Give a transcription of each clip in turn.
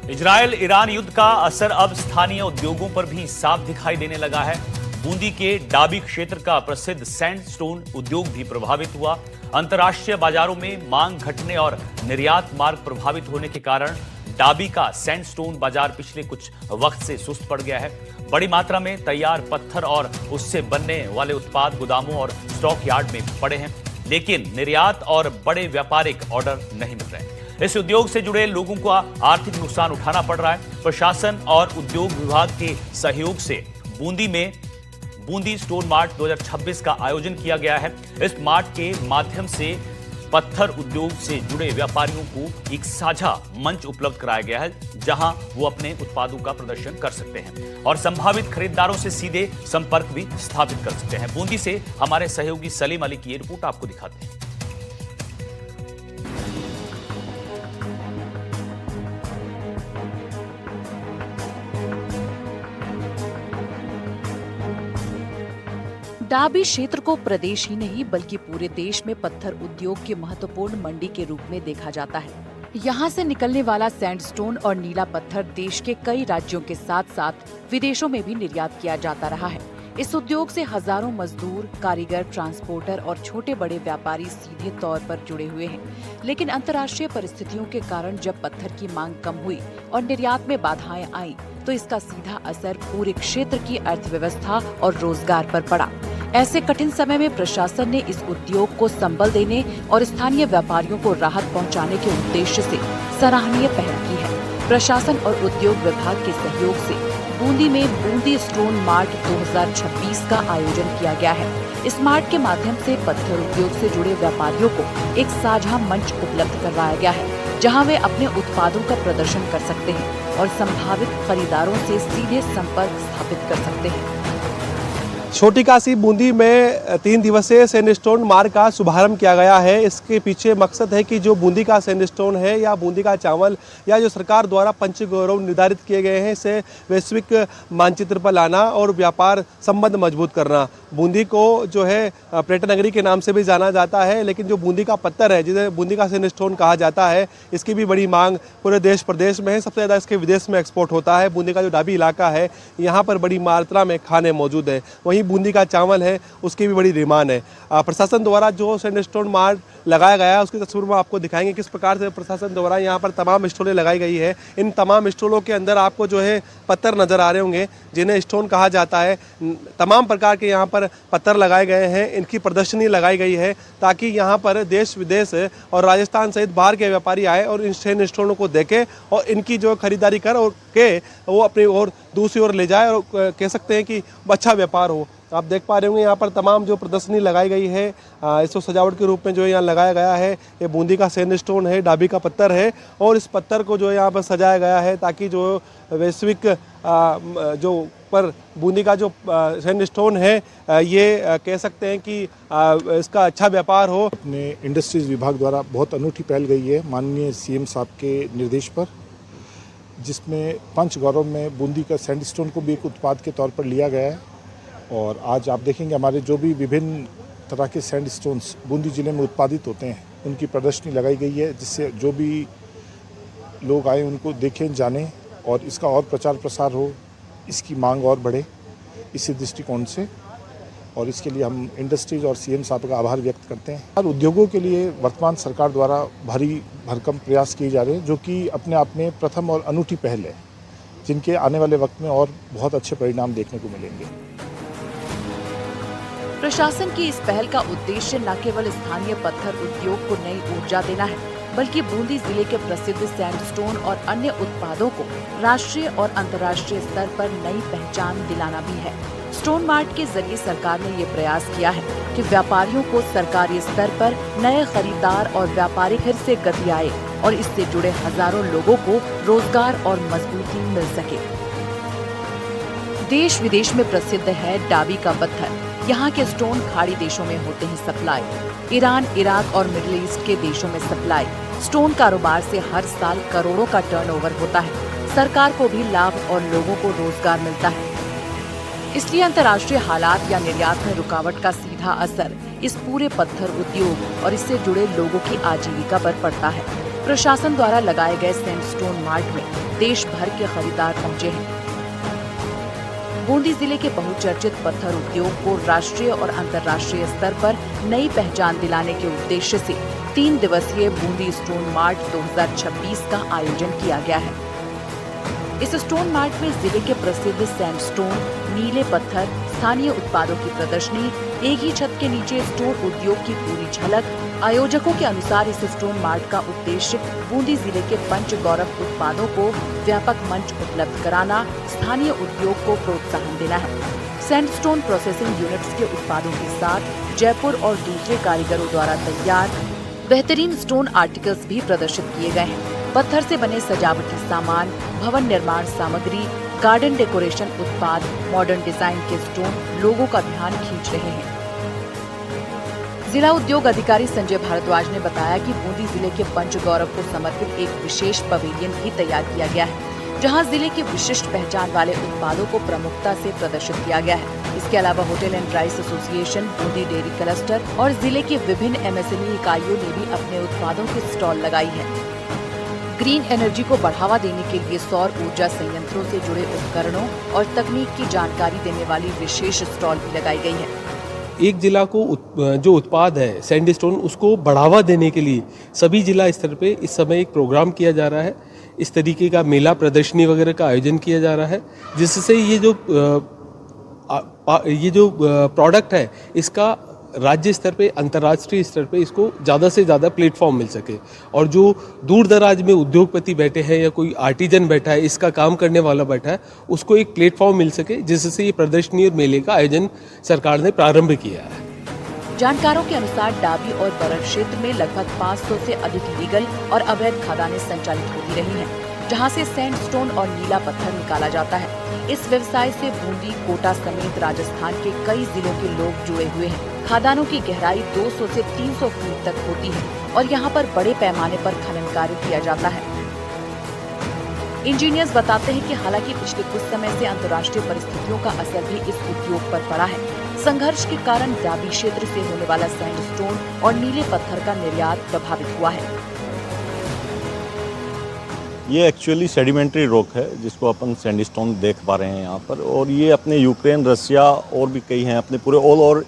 Israel Iran युद्ध का असर अब स्थानीय उद्योगों पर भी साफ दिखाई देने लगा है। बूंदी के डाबी क्षेत्र का प्रसिद्ध सैंडस्टोन उद्योग भी प्रभावित हुआ। अंतर्राष्ट्रीय बाजारों में मांग घटने और निर्यात मार्ग प्रभावित होने के कारण डाबी का सैंडस्टोन बाजार पिछले कुछ वक्त से सुस्त पड़ गया है। बड़ी मात्रा में तैयार पत्थर और उससे बनने वाले उत्पाद गोदामों और स्टॉक यार्ड में पड़े हैं, लेकिन निर्यात और बड़े व्यापारिक ऑर्डर नहीं मिल रहे। इस उद्योग से जुड़े लोगों को आर्थिक नुकसान उठाना पड़ रहा है। प्रशासन और उद्योग विभाग के सहयोग से बूंदी में बूंदी स्टोन मार्ट 2026 का आयोजन किया गया है। इस मार्ट के माध्यम से पत्थर उद्योग से जुड़े व्यापारियों को एक साझा मंच उपलब्ध कराया गया है, जहां वो अपने उत्पादों का प्रदर्शन कर सकते हैं और संभावित खरीदारों से सीधे संपर्क भी स्थापित कर सकते हैं। बूंदी से हमारे सहयोगी सलीम अली की ये रिपोर्ट आपको दिखाते हैं। डाबी क्षेत्र को प्रदेश ही नहीं बल्कि पूरे देश में पत्थर उद्योग की महत्वपूर्ण मंडी के रूप में देखा जाता है। यहाँ से निकलने वाला सैंडस्टोन और नीला पत्थर देश के कई राज्यों के साथ साथ विदेशों में भी निर्यात किया जाता रहा है। इस उद्योग से हजारों मजदूर, कारीगर, ट्रांसपोर्टर और छोटे बड़े व्यापारी सीधे तौर पर जुड़े हुए हैं। लेकिन अंतर्राष्ट्रीय परिस्थितियों के कारण जब पत्थर की मांग कम हुई और निर्यात में बाधाएं आई, तो इसका सीधा असर पूरे क्षेत्र की अर्थव्यवस्था और रोजगार पर पड़ा। ऐसे कठिन समय में प्रशासन ने इस उद्योग को संबल देने और स्थानीय व्यापारियों को राहत पहुंचाने के उद्देश्य से सराहनीय पहल की है। प्रशासन और उद्योग विभाग के सहयोग से बूंदी में बूंदी स्टोन मार्ट 2026 का आयोजन किया गया है। इस मार्ट के माध्यम से पत्थर उद्योग से जुड़े व्यापारियों को एक साझा मंच उपलब्ध करवाया गया है, जहां वे अपने उत्पादों का प्रदर्शन कर सकते हैं और संभावित खरीदारों से सीधे संपर्क स्थापित कर सकते हैं। छोटी काशी बूंदी में 3 दिवसीय सैंडस्टोन मार्ट का शुभारंभ किया गया है। इसके पीछे मकसद है कि जो बूंदी का सैंडस्टोन है या बूंदी का चावल या जो सरकार द्वारा पंच गौरव निर्धारित किए गए हैं, इसे वैश्विक मानचित्र पर लाना और व्यापार संबंध मजबूत करना। बूंदी को जो है पर्यटन नगरी के नाम से भी जाना जाता है, लेकिन जो बूंदी का पत्थर है, जिसे बूंदी का सैंडस्टोन कहा जाता है, इसकी भी बड़ी मांग पूरे देश प्रदेश में है। सबसे ज़्यादा इसके विदेश में एक्सपोर्ट होता है। बूंदी का जो डाबी इलाका है, यहाँ पर बड़ी मात्रा में खाने मौजूद है। वहीं बूंदी का चावल है, उसकी भी बड़ी डिमांड है। प्रशासन द्वारा जो सैंडस्टोन मार्ट लगाया गया है, उसकी तस्वीर में आपको दिखाएंगे किस प्रकार से प्रशासन द्वारा यहाँ पर तमाम स्टॉलें लगाई गई है। इन तमाम स्टॉलों के अंदर आपको जो है पत्थर नजर आ रहे होंगे, जिन्हें स्टोन कहा जाता है। तमाम प्रकार के यहाँ पर पत्थर लगाए गए हैं। इनकी प्रदर्शनी लगाई गई है ताकि यहाँ पर देश विदेश और राजस्थान सहित बाहर के व्यापारी आए और इन सैंडस्टोनों को देखें और इनकी जो खरीदारी कर और के वो अपनी ओर दूसरी ओर ले जाए और कह सकते हैं कि अच्छा व्यापार हो। आप देख पा रहे होंगे यहाँ पर तमाम जो प्रदर्शनी लगाई गई है, इसको सजावट के रूप में जो यहाँ लगाया गया है। ये बूंदी का सैंडस्टोन है, डाबी का पत्थर है और इस पत्थर को जो यहाँ पर सजाया गया है ताकि जो वैश्विक जो पर बूंदी का जो सैंडस्टोन है, ये कह सकते हैं कि इसका अच्छा व्यापार हो। अपने इंडस्ट्रीज विभाग द्वारा बहुत अनूठी पहल गई है माननीय सीएम साहब के निर्देश पर, जिसमें पंच गौरव में बूंदी का सैंडस्टोन को भी एक उत्पाद के तौर पर लिया गया है। और आज आप देखेंगे हमारे जो भी विभिन्न तरह के सैंडस्टोन्स बूंदी ज़िले में उत्पादित होते हैं, उनकी प्रदर्शनी लगाई गई है, जिससे जो भी लोग आए उनको देखें, जानें और इसका और प्रचार प्रसार हो, इसकी मांग और बढ़े इसी दृष्टिकोण से। और इसके लिए हम इंडस्ट्रीज और सीएम साहब का आभार व्यक्त करते हैं। और उद्योगों के लिए वर्तमान सरकार द्वारा भारी भरकम प्रयास किए जा रहे हैं, जो कि अपने आप में प्रथम और अनूठी पहल है, जिनके आने वाले वक्त में और बहुत अच्छे परिणाम देखने को मिलेंगे। प्रशासन की इस पहल का उद्देश्य न केवल स्थानीय पत्थर उद्योग को नई ऊर्जा देना है, बल्कि बूंदी जिले के प्रसिद्ध सैंडस्टोन और अन्य उत्पादों को राष्ट्रीय और अंतर्राष्ट्रीय स्तर पर नई पहचान दिलाना भी है। स्टोन मार्ट के जरिए सरकार ने ये प्रयास किया है कि व्यापारियों को सरकारी स्तर पर नए खरीदार और व्यापारिक हित से गति आए और इससे जुड़े हजारों लोगों को रोजगार और मजबूती मिल सके। देश विदेश में प्रसिद्ध है डाबी का पत्थर। यहाँ के स्टोन खाड़ी देशों में होते हैं सप्लाई, ईरान, इराक और मिडिल ईस्ट के देशों में सप्लाई। स्टोन कारोबार से हर साल करोड़ों का टर्नओवर होता है। सरकार को भी लाभ और लोगों को रोजगार मिलता है। इसलिए अंतर्राष्ट्रीय हालात या निर्यात में रुकावट का सीधा असर इस पूरे पत्थर उद्योग और इससे जुड़े लोगों की आजीविका पर पड़ता है। प्रशासन द्वारा लगाए गए सैंडस्टोन मार्ट में देश भर के खरीदार पहुंचे हैं। बूंदी जिले के बहुचर्चित पत्थर उद्योग को राष्ट्रीय और अंतर्राष्ट्रीय स्तर पर नई पहचान दिलाने के उद्देश्य से 3 दिवसीय बूंदी स्टोन मार्ट 2026 का आयोजन किया गया है। इस स्टोन मार्ट में जिले के प्रसिद्ध सैंडस्टोन, नीले पत्थर, स्थानीय उत्पादों की प्रदर्शनी, एक ही छत के नीचे स्टोन उद्योग की पूरी झलक। आयोजकों के अनुसार इस स्टोन मार्ट का उद्देश्य बूंदी जिले के पंच गौरव उत्पादों को व्यापक मंच उपलब्ध कराना, स्थानीय उद्योग को प्रोत्साहन देना है। सैंडस्टोन प्रोसेसिंग यूनिट्स के उत्पादों के साथ जयपुर और दूसरे कारीगरों द्वारा तैयार बेहतरीन स्टोन आर्टिकल्स भी प्रदर्शित किए गए हैं। पत्थर से बने सजावटी सामान, भवन निर्माण सामग्री, गार्डन डेकोरेशन उत्पाद, मॉडर्न डिजाइन के स्टोन लोगों का ध्यान खींच रहे हैं। जिला उद्योग अधिकारी संजय भारद्वाज ने बताया कि बूंदी जिले के पंच गौरव को समर्पित एक विशेष पवेलियन भी तैयार किया गया है, जहां जिले के विशिष्ट पहचान वाले उत्पादों को प्रमुखता से प्रदर्शित किया गया है। इसके अलावा hotel and rice association, Bundi dairy cluster और जिले के विभिन्न एमएसएमई इकाइयों ने भी अपने उत्पादों की स्टॉल लगाई है। ग्रीन एनर्जी को बढ़ावा देने के लिए सौर ऊर्जा संयंत्रों से जुड़े उपकरणों और तकनीक की जानकारी देने वाली विशेष स्टॉल भी लगाई गई है। एक जिला को जो उत्पाद है सैंडस्टोन, उसको बढ़ावा देने के लिए सभी जिला स्तर पे इस समय एक प्रोग्राम किया जा रहा है। इस तरीके का मेला प्रदर्शनी वगैरह का आयोजन किया जा रहा है, जिससे ये जो प्रोडक्ट है इसका राज्य स्तर पे, अंतर्राष्ट्रीय स्तर पे इसको ज़्यादा से ज़्यादा प्लेटफॉर्म मिल सके। और जो दूर दराज में उद्योगपति बैठे हैं या कोई आर्टिजन बैठा है, इसका काम करने वाला बैठा है, उसको एक प्लेटफॉर्म मिल सके, जिससे ये प्रदर्शनी और मेले का आयोजन सरकार ने प्रारंभ किया है। जानकारों के अनुसार डाबी और बरड़ क्षेत्र में लगभग 500 से अधिक लीगल और अवैध खदानें संचालित होती रही हैं, जहां से सैंडस्टोन और नीला पत्थर निकाला जाता है। इस व्यवसाय से बूंदी, कोटा समेत राजस्थान के कई जिलों के लोग जुड़े हुए हैं। खदानों की गहराई 200 से 300 फीट तक होती है और यहाँ पर बड़े पैमाने पर खनन कार्य किया जाता है। इंजीनियर्स बताते हैं कि हालांकि पिछले कुछ समय से अंतर्राष्ट्रीय परिस्थितियों का असर भी इस उद्योग पर पड़ा है। संघर्ष के कारण डाबी क्षेत्र से होने वाला सैंडस्टोन और नीले पत्थर का निर्यात प्रभावित हुआ है। ये एक्चुअली सेडिमेंट्री रॉक है, जिसको अपन सैंडस्टोन देख पा रहे हैं यहाँ पर, और ये अपने यूक्रेन, रसिया और भी कई हैं, अपने पूरे ऑल ओवर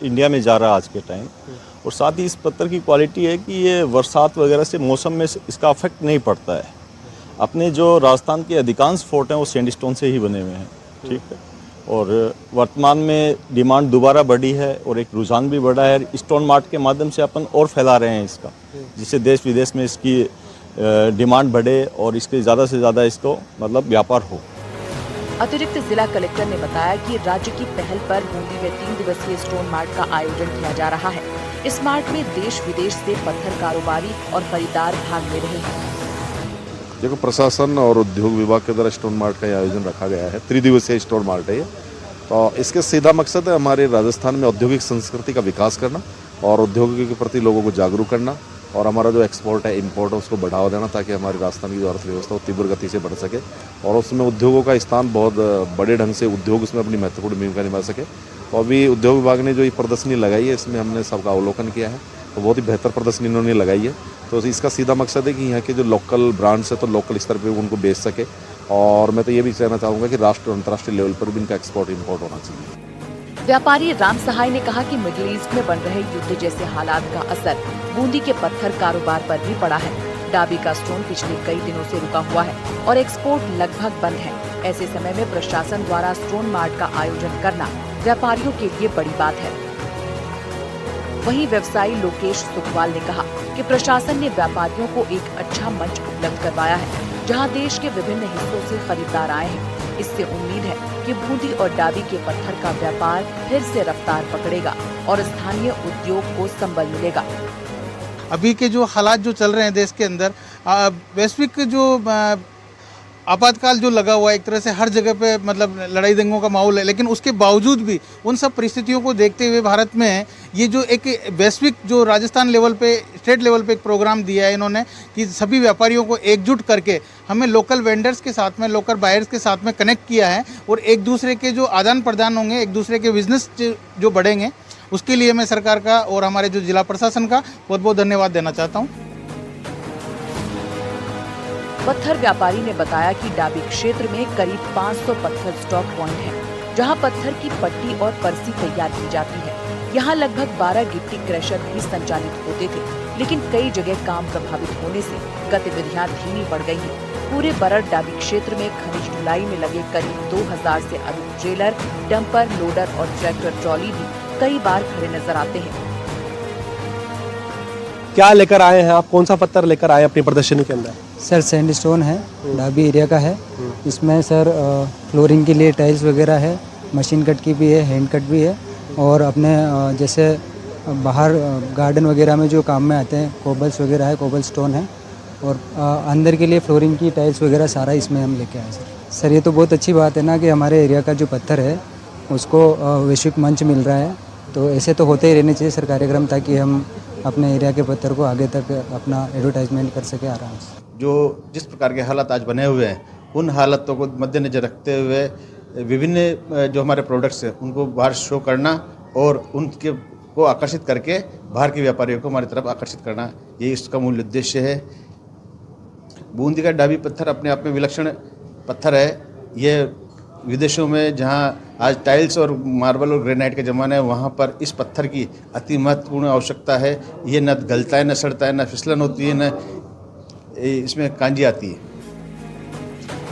इंडिया में जा रहा है आज के टाइम। और साथ ही इस पत्थर की क्वालिटी है कि ये बरसात वगैरह से मौसम में इसका अफेक्ट नहीं पड़ता है। अपने जो राजस्थान के अधिकांश फोर्ट हैं वो सैंडस्टोन से ही बने हुए हैं, ठीक है। और वर्तमान में डिमांड दोबारा बढ़ी है और एक रुझान भी बढ़ा है। स्टोन मार्ट के माध्यम से अपन और फैला रहे हैं इसका, जिससे देश विदेश में इसकी डिमांड बढ़े और इसके ज़्यादा से ज़्यादा इसको मतलब व्यापार हो। अतिरिक्त जिला कलेक्टर ने बताया कि राज्य की पहल पर बूंदी में 3 दिवसीय स्टोन मार्ट का आयोजन किया जा रहा है। इस मार्ट में देश विदेश से पत्थर कारोबारी और खरीदार भाग ले रहे हैं। देखो, प्रशासन और उद्योग विभाग के द्वारा स्टोन मार्ट का आयोजन रखा गया है। 3 दिवसीय स्टोन मार्ट है ये। तो इसके सीधा मकसद है हमारे राजस्थान में औद्योगिक संस्कृति का विकास करना और उद्योगों के प्रति लोगों को जागरूक करना, और हमारा जो एक्सपोर्ट है, इंपोर्ट है, उसको बढ़ावा देना, ताकि हमारी राजस्थान की जो अर्थव्यवस्था वो तीव्र गति से बढ़ सके और उसमें उद्योगों का स्थान बहुत बड़े ढंग से उद्योग उसमें अपनी महत्वपूर्ण भूमिका निभा सके। तो अभी उद्योग विभाग ने जो ये प्रदर्शनी लगाई है, इसमें हमने सबका अवलोकन किया है, तो बहुत ही बेहतर प्रदर्शनी इन्होंने लगाई है। तो इसका सीधा मकसद है कि यहाँ के जो लोकल ब्रांड्स है तो लोकल स्तर पर उनको बेच सके, और मैं तो ये भी कहना चाहूँगा कि राष्ट्रीय और अंतर्राष्ट्रीय लेवल पर भी इनका एक्सपोर्ट इंपोर्ट होना चाहिए। व्यापारी राम सहाय ने कहा कि मिडिल ईस्ट में बन रहे युद्ध जैसे हालात का असर बूंदी के पत्थर कारोबार पर भी पड़ा है। डाबी का स्टोन पिछले कई दिनों से रुका हुआ है और एक्सपोर्ट लगभग बंद है। ऐसे समय में प्रशासन द्वारा स्टोन मार्ट का आयोजन करना व्यापारियों के लिए बड़ी बात है। वहीं व्यवसायी लोकेश सुखवाल ने कहा कि प्रशासन ने व्यापारियों को एक अच्छा मंच उपलब्ध करवाया है, जहां देश के विभिन्न हिस्सों से खरीदार आए हैं। इससे उम्मीद है कि बूंदी और डाबी के पत्थर का व्यापार फिर से रफ्तार पकड़ेगा और स्थानीय उद्योग को संबल मिलेगा। अभी के जो हालात जो चल रहे हैं देश के अंदर, वैश्विक जो आपातकाल जो लगा हुआ है, एक तरह से हर जगह पे मतलब लड़ाई दंगों का माहौल है, लेकिन उसके बावजूद भी उन सब परिस्थितियों को देखते हुए भारत में ये जो एक वैश्विक जो राजस्थान लेवल पे, स्टेट लेवल पे एक प्रोग्राम दिया है इन्होंने कि सभी व्यापारियों को एकजुट करके हमें लोकल वेंडर्स के साथ में, लोकल बायर्स के साथ में कनेक्ट किया है और एक दूसरे के जो आदान प्रदान होंगे, एक दूसरे के बिजनेस जो बढ़ेंगे, उसके लिए मैं सरकार का और हमारे जो जिला प्रशासन का बहुत बहुत धन्यवाद देना चाहता हूँ। पत्थर व्यापारी ने बताया कि डाबी क्षेत्र में करीब 500 पत्थर स्टॉक पॉइंट हैं, जहां पत्थर की पट्टी और परसी तैयार की जाती है। यहां लगभग 12 गिट्टी क्रशर भी संचालित होते थे, लेकिन कई जगह काम प्रभावित होने से गतिविधियां धीमी पड़ गई हैं। पूरे बरड़ डाबी क्षेत्र में खनिज ढुलाई में लगे करीब 2000 से अधिक ट्रेलर, डंपर, लोडर और ट्रैक्टर ट्रॉली भी कई बार खड़े नजर आते हैं। क्या लेकर आए हैं आप, कौन सा पत्थर लेकर आए हैं अपनी प्रदर्शनी के अंदर? सर सैंडस्टोन है, डाबी एरिया का है। इसमें सर फ्लोरिंग के लिए टाइल्स वगैरह है, मशीन कट की भी है, हैंड कट भी है, और अपने जैसे बाहर गार्डन वगैरह में जो काम में आते हैं कोबल्स वगैरह है, कोबल स्टोन है, और अंदर के लिए फ्लोरिंग की टाइल्स वगैरह सारा इसमें हम लेके आए सर। ये तो बहुत अच्छी बात है ना कि हमारे एरिया का जो पत्थर है उसको वैश्विक मंच मिल रहा है, तो ऐसे तो होते ही रहने चाहिए सर कार्यक्रम, ताकि हम अपने एरिया के पत्थर को आगे तक अपना एडवर्टाइजमेंट कर सके आराम से। जो जिस प्रकार के हालात आज बने हुए हैं, उन हालातों को मद्देनजर रखते हुए विभिन्न जो हमारे प्रोडक्ट्स हैं उनको बाहर शो करना और उनके को आकर्षित करके बाहर के व्यापारियों को हमारी तरफ आकर्षित करना, ये इसका मूल उद्देश्य है। बूंदी का डाबी पत्थर अपने आप में विलक्षण पत्थर है। ये विदेशों में जहाँ आज टाइल्स और मार्बल और ग्रेनाइट के ज़माने है, वहाँ पर इस पत्थर की अति महत्वपूर्ण आवश्यकता है। ये न गलता है, न सड़ता है, न फिसलन होती है, न इसमें कांजी आती है।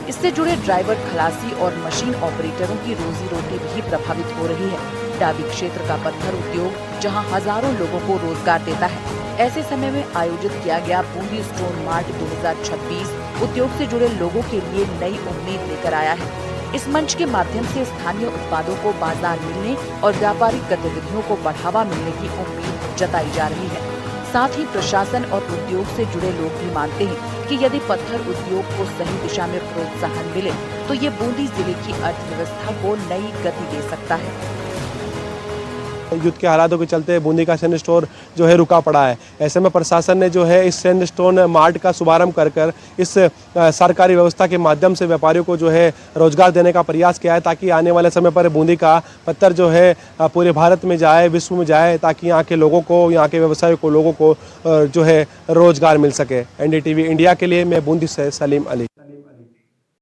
इससे जुड़े ड्राइवर, खलासी और मशीन ऑपरेटरों की रोजी रोटी भी प्रभावित हो रही है। डाबी क्षेत्र का पत्थर उद्योग जहां हजारों लोगों को रोजगार देता है, ऐसे समय में आयोजित किया गया बूंदी स्टोन मार्ट 2026 उद्योग से जुड़े लोगों के लिए नई उम्मीद लेकर आया है। इस मंच के माध्यम से स्थानीय उत्पादों को बाजार मिलने और व्यापारिक गतिविधियों को बढ़ावा मिलने की उम्मीद जताई जा रही है। साथ ही प्रशासन और उद्योग से जुड़े लोग भी मानते हैं कि यदि पत्थर उद्योग को सही दिशा में प्रोत्साहन मिले तो ये बूंदी जिले की अर्थव्यवस्था को नई गति दे सकता है। युद्ध के हालातों के चलते बूंदी का सैंड स्टोर जो है रुका पड़ा है। ऐसे में प्रशासन ने जो है इस सैंड स्टोन मार्ट का शुभारंभ कर इस सरकारी व्यवस्था के माध्यम से व्यापारियों को जो है रोजगार देने का प्रयास किया है, ताकि आने वाले समय पर बूंदी का पत्थर जो है पूरे भारत में जाए, विश्व में जाए, ताकि यहाँ के लोगों को, यहाँ के व्यवसायों को, लोगों को जो है रोजगार मिल सके। NDTV इंडिया के लिए मैं बूंदी से सलीम अली।